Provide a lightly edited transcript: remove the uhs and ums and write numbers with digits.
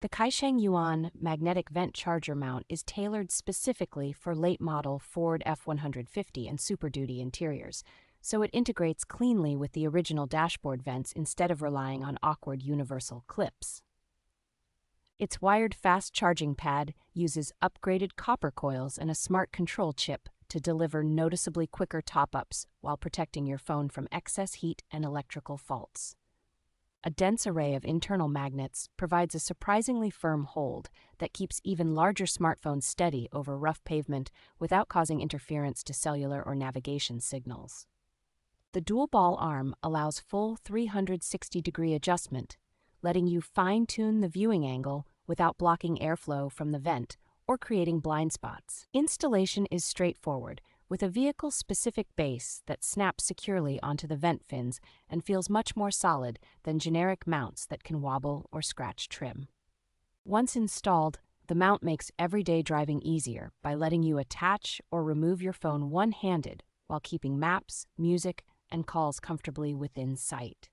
The Kaishengyuan magnetic vent charger mount is tailored specifically for late-model Ford F-150 and Super Duty interiors, so it integrates cleanly with the original dashboard vents instead of relying on awkward universal clips. Its wired fast charging pad uses upgraded copper coils and a smart control chip to deliver noticeably quicker top-ups while protecting your phone from excess heat and electrical faults. A dense array of internal magnets provides a surprisingly firm hold that keeps even larger smartphones steady over rough pavement without causing interference to cellular or navigation signals. The dual ball arm allows full 360-degree adjustment, letting you fine-tune the viewing angle without blocking airflow from the vent or creating blind spots. Installation is straightforward, with a vehicle-specific base that snaps securely onto the vent fins and feels much more solid than generic mounts that can wobble or scratch trim. Once installed, the mount makes everyday driving easier by letting you attach or remove your phone one-handed while keeping maps, music, and calls comfortably within sight.